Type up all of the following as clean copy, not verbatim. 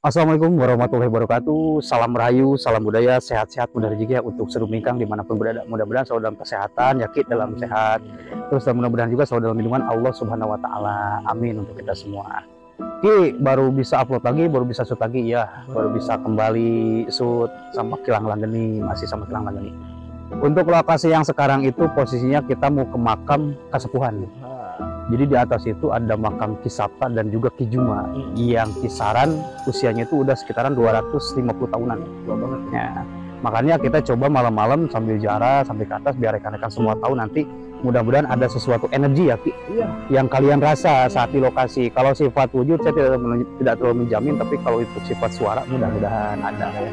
Assalamualaikum warahmatullahi wabarakatuh. Salam rahayu, salam budaya, sehat-sehat, mudah rezeki ya untuk seluruh mingkang dimanapun berada. Mudah-mudahan selalu dalam kesehatan, yakin dalam sehat. Terus dan mudah-mudahan juga selalu dalam lindungan Allah Subhanahu Wa Taala. Amin untuk kita semua. Ki baru bisa upload lagi, baru bisa shoot lagi ya, baru bisa kembali shoot sama Kilang Langgeni, masih sama Kilang Langgeni. Untuk lokasi yang sekarang itu posisinya kita mau ke makam Kasepuhan. Jadi di atas itu ada makam Ki Sapta dan juga Ki Juma yang kisaran usianya itu udah sekitaran 250 tahunan. Tua banget. Ya, makanya kita coba malam-malam sambil jarak sampai ke atas biar rekan-rekan semua tahu nanti mudah-mudahan ada sesuatu energi ya Ki, yang kalian rasa saat di lokasi. Kalau sifat wujud saya tidak terlalu menjamin, tapi kalau itu sifat suara mudah-mudahan ada ya.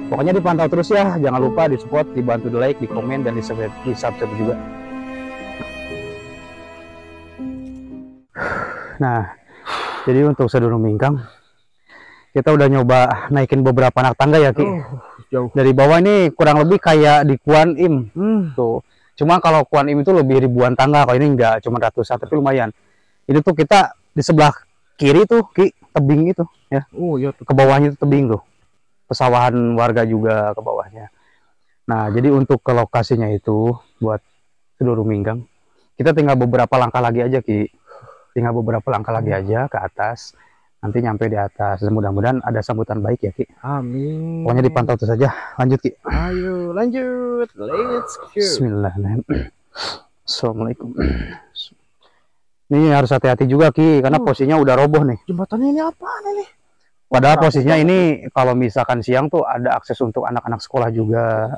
Pokoknya dipantau terus ya, jangan lupa di support, dibantu di like, di komen, dan di subscribe juga. Nah, jadi untuk sedulur mingkang, kita udah nyoba naikin beberapa anak tangga ya Ki. Jauh. Dari bawah ini kurang lebih kayak di Kuan Im. Tuh. Cuma kalau Kuan Im itu lebih ribuan tangga, kalau ini enggak, cuma ratusan, tapi lumayan. Ini tuh kita di sebelah kiri tuh Ki, tebing itu ya. Oh iya tuh. Ke bawahnya itu tebing tuh. Pesawahan warga juga ke bawahnya. Nah, jadi untuk ke lokasinya itu buat sedulur mingkang, kita tinggal beberapa langkah lagi aja Ki. Tinggal beberapa langkah lagi aja ke atas, nanti nyampe di atas. Mudah-mudahan ada sambutan baik ya Ki. Amin. Pokoknya dipantau terus saja. Lanjut Ki. Ayo lanjut. Let's go. Bismillahirrahmanirrahim. Assalamualaikum. Ini harus hati-hati juga Ki, karena posisinya udah roboh nih. Jembatannya ini apa nih? Padahal posisinya ini kalau misalkan siang tuh ada akses untuk anak-anak sekolah juga.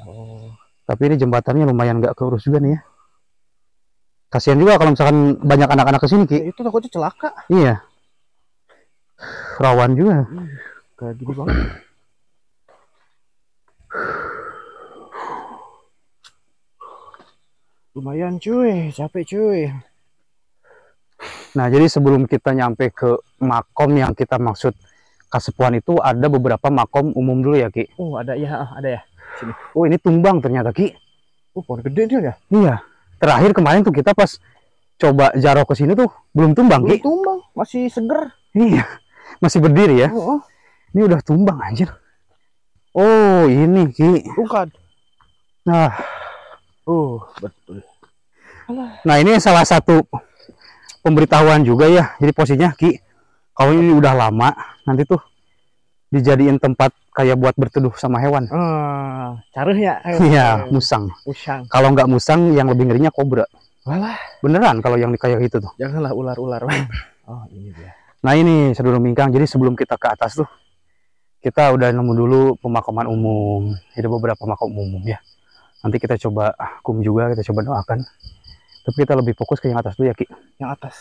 Tapi ini jembatannya lumayan nggak keurus juga nih ya. Kasihan juga kalau misalkan banyak anak-anak kesini Ki. Ya, itu takutnya celaka. Iya. Rawan juga. Kayak gini banget. Lumayan cuy, capek cuy. Nah, jadi sebelum kita nyampe ke makom yang kita maksud Kasepuhan itu ada beberapa makom umum dulu ya Ki. Oh ada ya, ada ya. Sini. Oh ini tumbang ternyata Ki. Oh pohon gede dia ya. Iya. Terakhir kemarin tuh kita pas coba jaro ke sini tuh belum tumbang Ki. Belum tumbang, masih seger. Iya. Masih berdiri ya. Ini udah tumbang anjir. Oh ini Ki. Bukan. Nah. Betul. Alah. Nah ini salah satu pemberitahuan juga ya. Jadi posisinya Ki, kalau ini udah lama, nanti tuh dijadiin tempat kayak buat berteduh sama hewan. Caruh ya? Iya, musang. Musang. Kalau nggak musang, yang lebih ngerinya kobra. Walah. Beneran kalau yang kayak gitu tuh. Janganlah ular-ular. Oh ini dia. Nah ini sedulur mingkang, jadi sebelum kita ke atas tuh, kita udah nemu dulu pemakaman umum. Ada beberapa makam umum ya. Nanti kita coba kum juga, kita coba doakan. Tapi kita lebih fokus ke yang atas dulu ya Ki. Yang atas.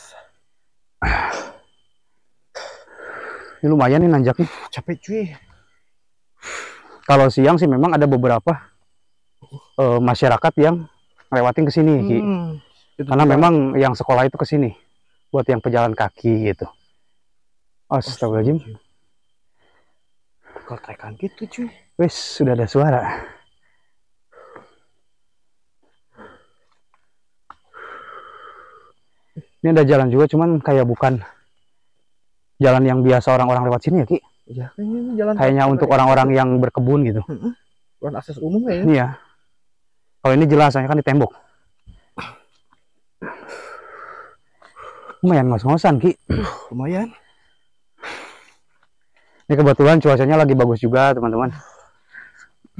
Ini lumayan nih nanjaknya. Capek cuy. Kalau siang sih memang ada beberapa masyarakat yang ngelewatin ke sini Ki. Karena memang yang sekolah itu ke sini. Buat yang pejalan kaki gitu. Astagfirullahaladzim. Kotekan gitu cuy. Wes, sudah ada suara. Ini ada jalan juga, cuman kayak bukan jalan yang biasa orang-orang lewat sini ya Ki. Ya, ini jalan Kayaknya untuk orang-orang yang berkebun gitu. Jalan akses umum kayaknya. Iya. Kalau ini jelas, soalnya kan di tembok. Lumayan ngos-ngosan Ki. Lumayan. Ini kebetulan cuacanya lagi bagus juga teman-teman.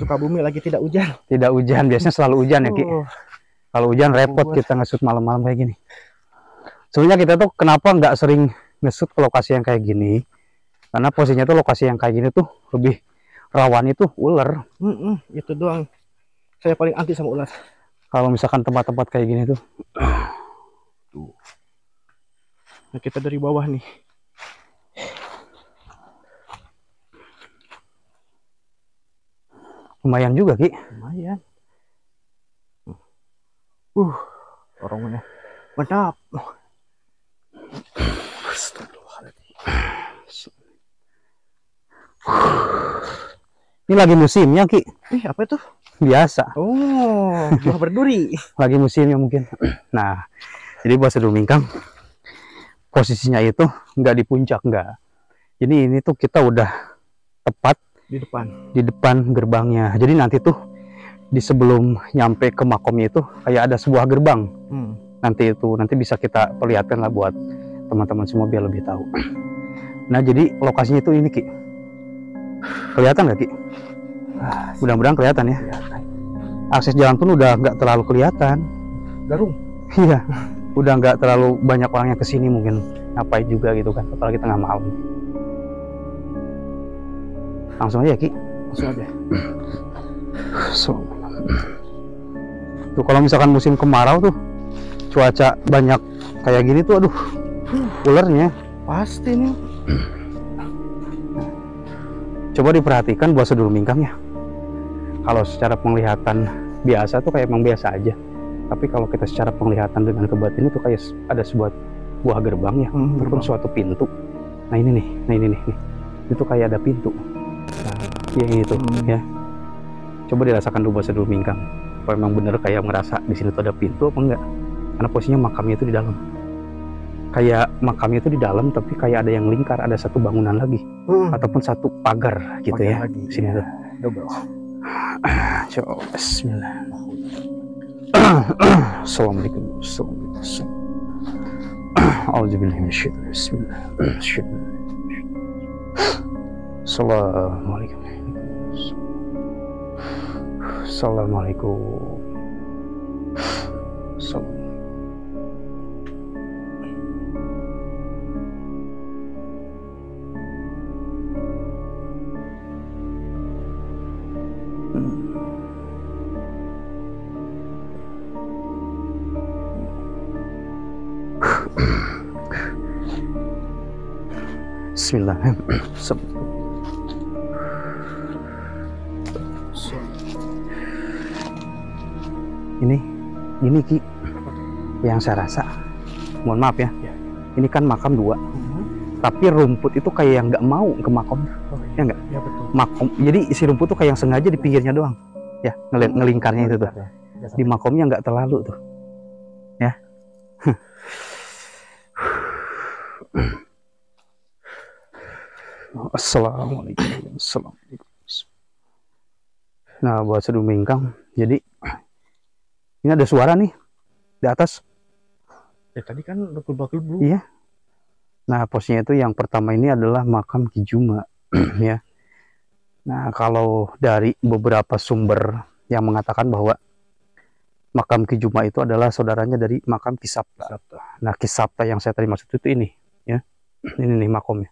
Sukabumi lagi tidak hujan. Tidak hujan, biasanya selalu hujan ya Ki. Kalau hujan repot kita nge-shoot malam-malam kayak gini. Sebenarnya kita tuh kenapa nggak sering nge-shoot ke lokasi yang kayak gini? Karena posisinya tuh lokasi yang kayak gini tuh lebih rawan itu ular. Itu doang. Saya paling anti sama ular. Kalau misalkan tempat-tempat kayak gini tuh. Tuh. Nah kita dari bawah nih. Lumayan juga Ki. Lumayan. Orangnya mantap. Ini lagi musimnya Ki. Apa itu? Biasa. Oh, buah berduri. Lagi musimnya mungkin. Nah, jadi buat sedulur mingkang, posisinya itu nggak di puncak, nggak. Jadi ini tuh kita udah tepat di depan gerbangnya. Jadi nanti tuh di sebelum nyampe ke makomnya itu kayak ada sebuah gerbang. Nanti bisa kita perlihatkan lah buat teman-teman semua biar lebih tahu. Nah, jadi lokasinya itu ini, Ki. Kelihatan nggak, Ki? Mudah-mudahan kelihatan ya. Akses jalan pun udah nggak terlalu kelihatan. Garung. Iya, udah nggak terlalu banyak orang yang kesini mungkin ngapain juga gitu kan, apalagi tengah malam. Langsung aja, Ki. Langsung aja. Tuh kalau misalkan musim kemarau tuh cuaca banyak kayak gini tuh, aduh, ulernya pasti nih. Coba diperhatikan buat sedulur mingkang ya. Kalau secara penglihatan biasa tuh kayak emang biasa aja. Tapi kalau kita secara penglihatan dengan kebatin itu kayak ada sebuah buah gerbang ya, ataupun suatu pintu. Nah ini nih. Itu kayak ada pintu. Nah, itu ya. Coba dirasakan dulu buat sedulur mingkang. Apa emang bener kayak ngerasa di sini tuh ada pintu apa enggak? Karena posisinya makamnya itu di dalam. Kayak makamnya itu di dalam, tapi kayak ada yang lingkar, ada satu bangunan lagi, ataupun satu pagar gitu ya. Lagi. Sini tuh. Double. Coba bismillah. Assalamualaikum. Auzubillahi minasyaitonir rajim. Bismillah. Assalamualaikum. Assalamualaikum. Bismillahirrahmanirrahim. Ini Ki, yang saya rasa, mohon maaf ya, ini kan makam dua, tapi rumput itu kayak yang nggak mau ke makam, ya nggak? Ya betul. Makom, jadi isi rumput tuh kayak yang sengaja di pinggirnya doang, ya, ngelingkarnya itu tuh, di makomnya nggak terlalu tuh, ya. Assalamualaikum. Nah, buat sedulur mingkang, jadi ini ada suara nih di atas. Ya tadi kan bakul blue. Iya. Nah, posnya itu yang pertama ini adalah makam Ki Juma, ya. Nah, kalau dari beberapa sumber yang mengatakan bahwa makam Ki Juma itu adalah saudaranya dari makam Ki Sapta. Nah, Ki Sapta yang saya tadi maksud itu ini, ya. Ini nih makomnya.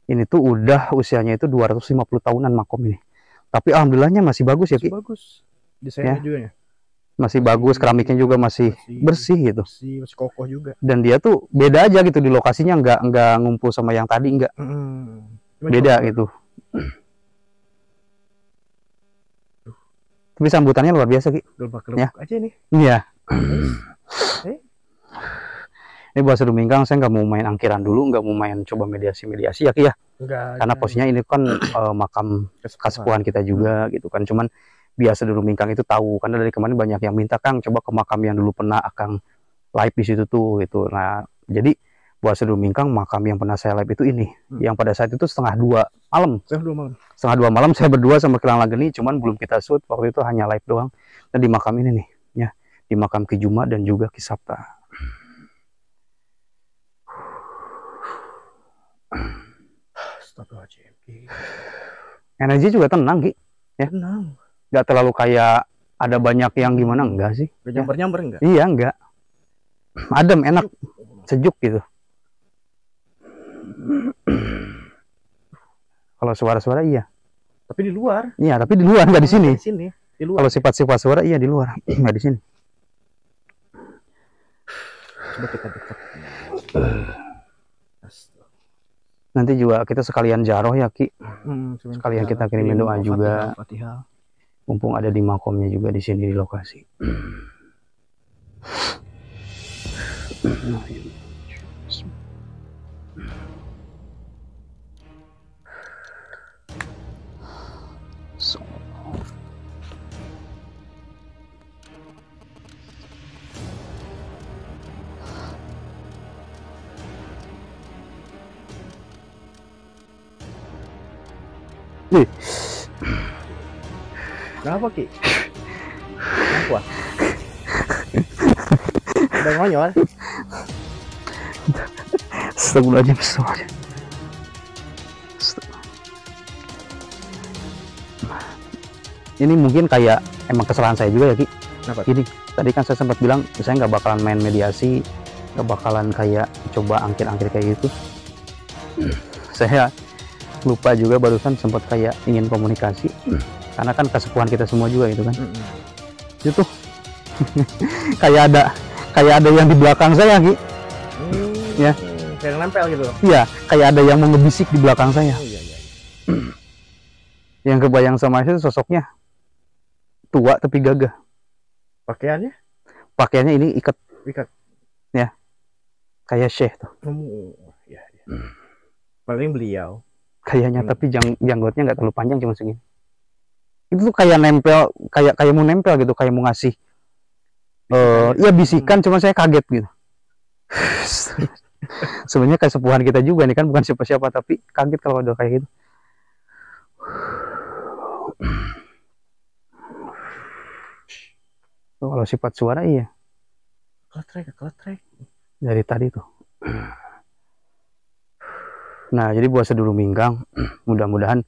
Ini tuh udah usianya itu 250 tahunan makom ini. Tapi alhamdulillahnya masih bagus ya, Ki. Masih bagus. Desainnya juga ya. Masih bagus, keramiknya juga masih bersih gitu. Masih kokoh juga. Dan dia tuh beda aja gitu di lokasinya, nggak ngumpul sama yang tadi, nggak. Beda gitu. Tapi sambutannya luar biasa, Ki. Ya. Aja nih. Iya. Ini buat sedulur mingkang, saya nggak mau main angkiran dulu, nggak mau main coba mediasi ya, Ki ya. Enggak. Karena posisinya ini kan makam kasepuhan kita juga gitu kan. Cuman biasa sedulur mingkang itu tahu, karena dari kemarin banyak yang minta, Kang coba ke makam yang dulu pernah Akang live di situ tuh gitu. Nah, jadi buat sedulur mingkang, makam yang pernah saya live itu ini, yang pada saat itu setengah 2 malam. Setengah 2 malam saya berdua sama Kilang Lageni, cuman belum kita shoot, waktu itu hanya live doang. Dan di makam ini nih, ya, di makam Ki Juma dan juga Ki Sapta. Energi juga tenang, Ki, ya. Tenang. Nggak terlalu kayak ada banyak yang gimana, enggak sih? Nyamper enggak? Iya, enggak. Adem, enak, sejuk gitu. Kalau suara-suara iya. Tapi di luar. Iya, tapi di luar, nggak di sini. Di sini, di luar. Kalau sifat-sifat suara iya di luar, nggak di sini. Coba kita dekat. Nanti juga kita sekalian jaroh ya, Ki. Sekalian kita kirimin doa juga. Fatihah. Mumpung ada di makomnya juga di sini di lokasi. Wih, Kenapa Ki? Kenapa? Udah ngonyol. astagfirullahaladzim, astagfirullahaladzim. Ini mungkin kayak emang kesalahan saya juga ya Ki. Kenapa? Gini, tadi kan saya sempat bilang saya nggak bakalan main mediasi, nggak bakalan kayak coba angkir-angkir kayak gitu. Saya lupa juga barusan sempat kayak ingin komunikasi, karena kan kesepuhan kita semua juga gitu kan. Itu kayak ada yang di belakang saya Ki. Ya. Kayak nempel gitu. Iya, kayak ada yang mau ngebisik di belakang saya. Oh iya iya. Yang kebayang sama saya sosoknya tua tapi gagah. Pakaiannya? Pakaiannya ini ikat Ikat. kayak syekh tuh. Oh, iya iya. Paling beliau. Kayaknya tapi janggutnya nggak terlalu panjang, cuma segini. Itu tuh kayak nempel, kayak mau nempel gitu, kayak mau ngasih iya bisikan, cuma saya kaget gitu. Sebenarnya kesepuhan kita juga nih kan, bukan siapa-siapa, tapi kaget kalau udah kayak gitu. Tuh, kalau sifat suara iya Keletrek. dari tadi tuh. Nah, jadi buat sedulur Minggang, mudah-mudahan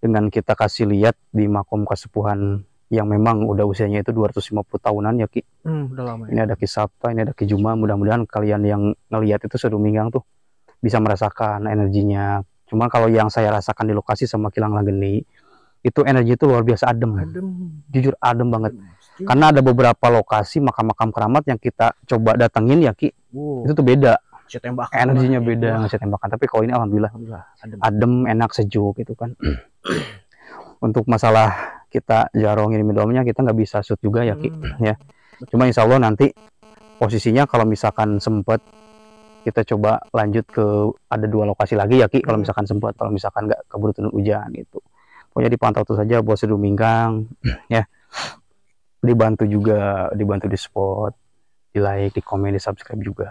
dengan kita kasih lihat di makom kesepuhan yang memang udah usianya itu 250 tahunan ya Ki. Udah lama Ini ya. ada Ki Sabta, ini ada Ki Juma. Mudah-mudahan kalian yang ngelihat itu sedulur Minggang tuh bisa merasakan energinya. Cuma kalau yang saya rasakan di lokasi sama Kilang Langgeni, itu energi itu luar biasa adem. Adem. Jujur adem banget. Setuju. Karena ada beberapa lokasi makam-makam keramat yang kita coba datengin ya Ki, Wow. itu tuh beda. Saya tembakan. Energinya lah, beda, ya. nggak saya tembakan. Tapi kalau ini alhamdulillah Alhamdulillah, adem. adem, enak, sejuk gitu kan. Untuk masalah kita jarong ini doangnya kita nggak bisa shoot juga ya Ki, ya. Cuma insya Allah nanti posisinya kalau misalkan sempat kita coba lanjut ke ada 2 lokasi lagi ya Ki, kalau misalkan sempat, kalau misalkan nggak keburu turun hujan gitu. Pokoknya dipantau terus saja buat sedulur Minggang ya. Dibantu juga, dibantu di spot, di like, di komen, di subscribe juga.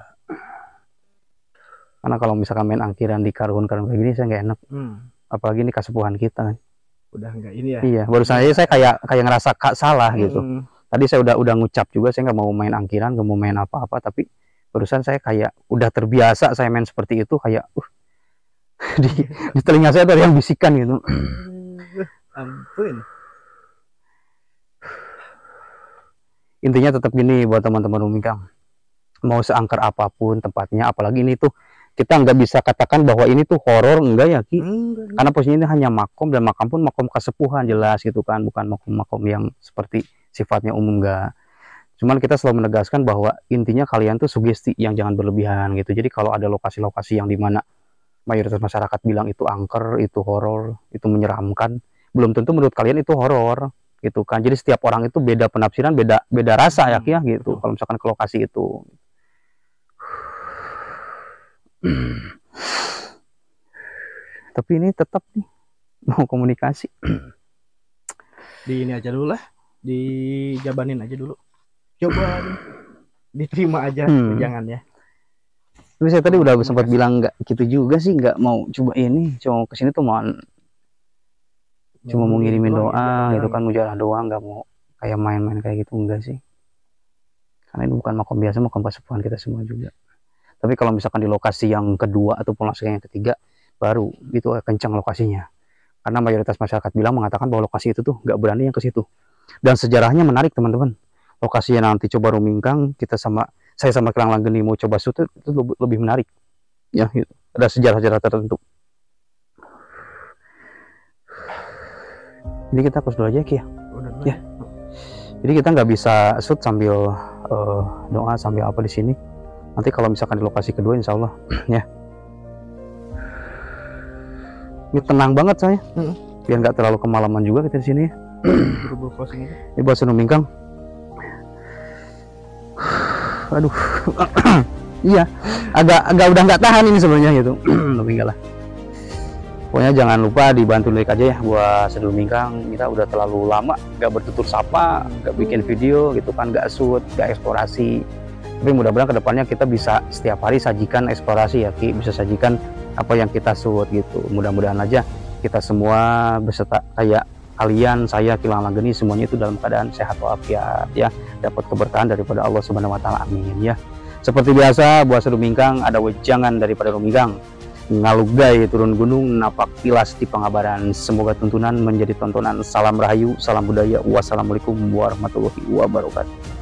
Karena kalau misalkan main angkiran di karun-karun kayak gini saya nggak enak, apalagi ini kesepuhan kita kan. Udah enggak ini ya. Iya, barusan aja saya kayak ngerasa salah gitu. Hmm. Tadi saya udah ngucap juga, saya nggak mau main angkiran, nggak mau main apa-apa, tapi barusan saya kayak udah terbiasa saya main seperti itu, kayak di telinga saya tuh ada yang bisikan gitu. Ampun. Intinya tetap gini buat teman-teman Minggang, mau seangker apapun tempatnya, apalagi ini tuh kita nggak bisa katakan bahwa ini tuh horor, enggak ya Ki, karena posisinya ini hanya makom, dan makam pun makom kesepuhan jelas gitu kan, bukan makom-makom yang seperti sifatnya umum, enggak. Cuman kita selalu menegaskan bahwa intinya kalian tuh sugesti yang jangan berlebihan gitu. Jadi kalau ada lokasi-lokasi yang dimana mayoritas masyarakat bilang itu angker, itu horor, itu menyeramkan, belum tentu menurut kalian itu horor gitu kan. Jadi setiap orang itu beda penafsiran, beda rasa ya Ki, ya gitu. Kalau misalkan ke lokasi itu. Tapi ini tetap nih mau komunikasi. Di ini aja dulu lah. Dijabanin aja dulu. Coba diterima aja, jangan ya. Tapi saya tadi udah sempat bilang nggak gitu juga sih, nggak mau coba ini, cuma kesini tuh mau cuma mau ngirimin doa gitu kan, mujarah doang, nggak mau kayak main-main kayak gitu, enggak sih. Karena ini bukan makom biasa, makom kesepuhan kita semua juga. Tapi kalau misalkan di lokasi yang kedua ataupun lokasi yang ketiga, baru itu kencang lokasinya. Karena mayoritas masyarakat bilang mengatakan bahwa lokasi itu tuh nggak berani yang ke situ. Dan sejarahnya menarik teman-teman. Lokasinya nanti coba Rumingkang, saya sama Kilang Langgeni mau coba shoot itu lebih menarik. Ya, gitu. Ada sejarah-sejarah tertentu. Ini kita close dulu aja Ki ya. Ya. Jadi kita nggak bisa shoot sambil doa sambil apa di sini. Nanti kalau misalkan di lokasi kedua insya Allah ya. Ini tenang banget saya. Biar nggak terlalu kemalaman juga kita di sini. Buru-buru closing aja. Ini buat Rumingkang. Aduh. Iya. Agak udah nggak tahan ini sebenarnya gitu. Tapi enggak lah. Pokoknya jangan lupa dibantu like aja ya buat sedulur Minggang. Kita udah terlalu lama nggak bertutur sapa, nggak bikin video gitu kan, nggak shoot, nggak eksplorasi. Tapi mudah-mudahan kedepannya kita bisa setiap hari sajikan eksplorasi ya Ki, bisa sajikan apa yang kita shoot gitu. Mudah-mudahan aja kita semua beserta kayak kalian, saya, Kilang Langgeni, semuanya itu dalam keadaan sehat walafiat ya, dapat keberkahan daripada Allah Subhanahu wa taala. Amin ya. Seperti biasa, buat Rumingkang ada wejangan daripada Rumingkang. Ngalugay turun gunung, napak tilas di Pangabaran. Semoga tuntunan menjadi tontonan. Salam rahayu, salam budaya. Wassalamualaikum warahmatullahi wabarakatuh.